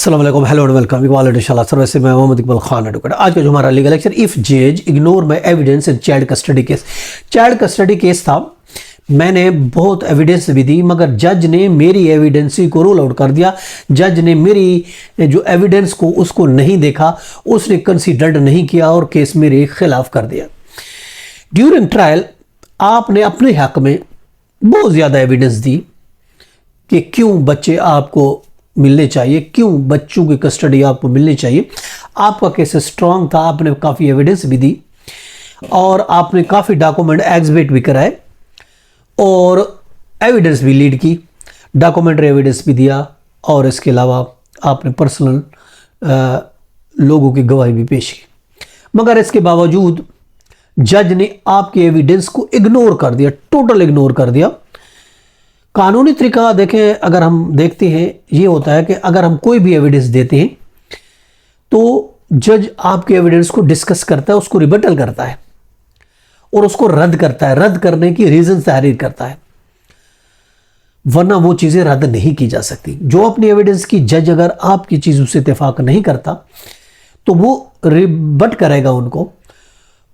अस्सलाम वालेकुम, hello and welcome. Iqbal इंशाल्लाह सर। वैसे मैं मोहम्मद इकबाल खान एडवोकेट। आज का जो हमारा लीगल लेक्चर, इफ जज ignore my evidence in child custody case. Child custody case था, मैंने बहुत एविडेंस भी दी मगर जज ने मेरी एविडेंस को रूल आउट कर दिया। जज ने मेरी जो एविडेंस को उसको नहीं देखा, उसने कंसीडर्ड नहीं किया और केस मेरे खिलाफ कर दिया। ड्यूरिंग ट्रायल आपने अपने हक में बहुत ज़्यादा एविडेंस दी कि क्यों बच्चे आपको मिलने चाहिए, क्यों बच्चों की कस्टडी आपको मिलनी चाहिए। आपका केस स्ट्रांग था, आपने काफ़ी एविडेंस भी दी और आपने काफ़ी डॉक्यूमेंट एग्जिबिट भी कराए और एविडेंस भी लीड की, डॉक्यूमेंट्री एविडेंस भी दिया और इसके अलावा आपने पर्सनल लोगों की गवाही भी पेश की। मगर इसके बावजूद जज ने आपके एविडेंस को इग्नोर कर दिया, टोटल इग्नोर कर दिया। कानूनी तरीका देखें, अगर हम देखते हैं, ये होता है कि अगर हम कोई भी एविडेंस देते हैं तो जज आपके एविडेंस को डिस्कस करता है, उसको रिबटल करता है और उसको रद्द करता है, रद्द करने की रीजन तहरीर करता है, वरना वो चीज़ें रद्द नहीं की जा सकती। जो अपनी एविडेंस की जज अगर आपकी चीज़ों से इत्तेफाक नहीं करता तो वो रिबट करेगा उनको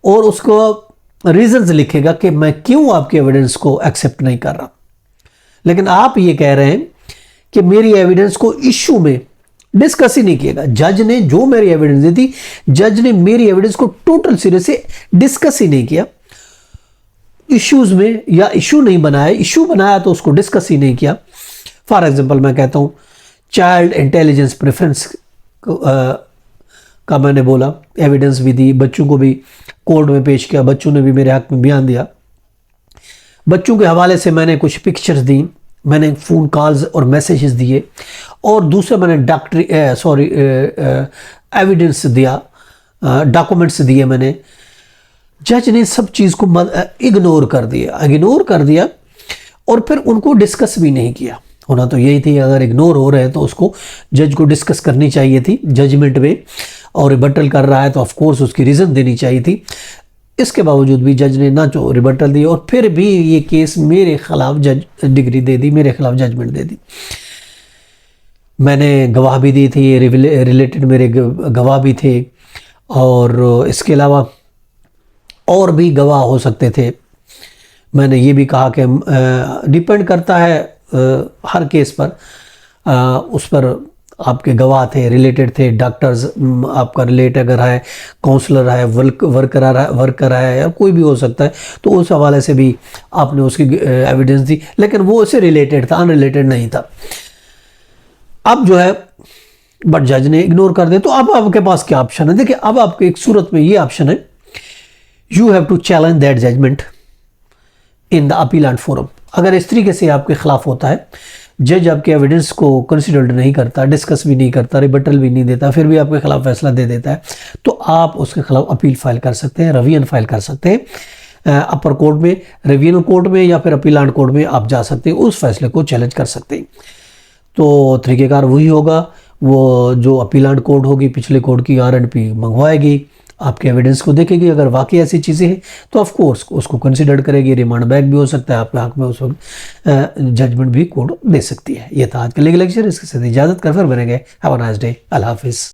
और उसको रीजंस लिखेगा कि मैं क्यों आपकी एविडेंस को एक्सेप्ट नहीं कर रहा। लेकिन आप ये कह रहे हैं कि मेरी एविडेंस को इश्यू में डिस्कस ही नहीं किएगा। जज ने जो मेरी एविडेंस दी थी, जज ने मेरी एविडेंस को टोटल सिरे से डिस्कस ही नहीं किया इश्यूज में, या इशू नहीं बनाया, इशू बनाया तो उसको डिस्कस ही नहीं किया। फॉर एग्जांपल मैं कहता हूं चाइल्ड इंटेलिजेंस प्रेफरेंस का मैंने बोला, एविडेंस भी दी, बच्चों को भी कोर्ट में पेश किया, बच्चों ने भी मेरे हक में बयान दिया। बच्चों के हवाले से मैंने कुछ पिक्चर्स दी, मैंने फ़ोन कॉल्स और मैसेजेस दिए और दूसरा मैंने एविडेंस दिया, डॉक्यूमेंट्स दिए मैंने। जज ने सब चीज़ को इग्नोर कर दिया और फिर उनको डिस्कस भी नहीं किया। होना तो यही थी, अगर इग्नोर हो रहे हैं तो उसको जज को डिस्कस करनी चाहिए थी जजमेंट में, और रिबटल कर रहा है तो ऑफ कोर्स उसकी रीज़न देनी चाहिए थी। इसके बावजूद भी जज ने ना जो रिबटल दी और फिर भी ये केस मेरे खिलाफ डिग्री दे दी, मेरे खिलाफ जजमेंट दे दी। मैंने गवाह भी दी थी, रिलेटेड मेरे गवाह भी थे और इसके अलावा और भी गवाह हो सकते थे। मैंने ये भी कहा कि डिपेंड करता है हर केस पर, उस पर आपके गवाह थे, रिलेटेड थे, डॉक्टर्स आपका रिलेट अगर है, काउंसलर है, वर्कर है या कोई भी हो सकता है, तो उस हवाले से भी आपने उसकी एविडेंस दी, लेकिन वो उससे रिलेटेड था, अनरिलेटेड नहीं था। अब जो है बट जज ने इग्नोर कर दिया, तो अब आपके पास क्या ऑप्शन है? देखिए, अब आपके एक सूरत में ये ऑप्शन है, you have to challenge that judgement in the appellate forum. अगर इस तरीके से आपके खिलाफ होता है, जज आपके एविडेंस को कंसिडर्ड नहीं करता, डिस्कस भी नहीं करता, रिबटल भी नहीं देता, फिर भी आपके खिलाफ फैसला दे देता है, तो आप उसके खिलाफ अपील फाइल कर सकते हैं, रिवीजन फाइल कर सकते हैं अपर कोर्ट में, रिवीजन कोर्ट में या फिर अपीलेंट कोर्ट में आप जा सकते हैं, उस फैसले को चैलेंज कर सकते हैं। तो तरीक़ेकार वही होगा, वो जो अपीलेंट कोर्ट होगी पिछले कोर्ट की RNP मंगवाएगी, आपके एविडेंस को देखेगी, अगर वाकई ऐसी चीज़ें हैं तो ऑफ कोर्स उसको कंसिडर करेगी, रिमांड बैक भी हो सकता है आपके हक में, उस वक्त जजमेंट भी कोर्ट दे सकती है। ये था आज का लीगल लेक्चर, इसके साथ इजाज़त कर फिर बनेंगे। हैव अ नाइस डे, अल्लाह हाफिज़।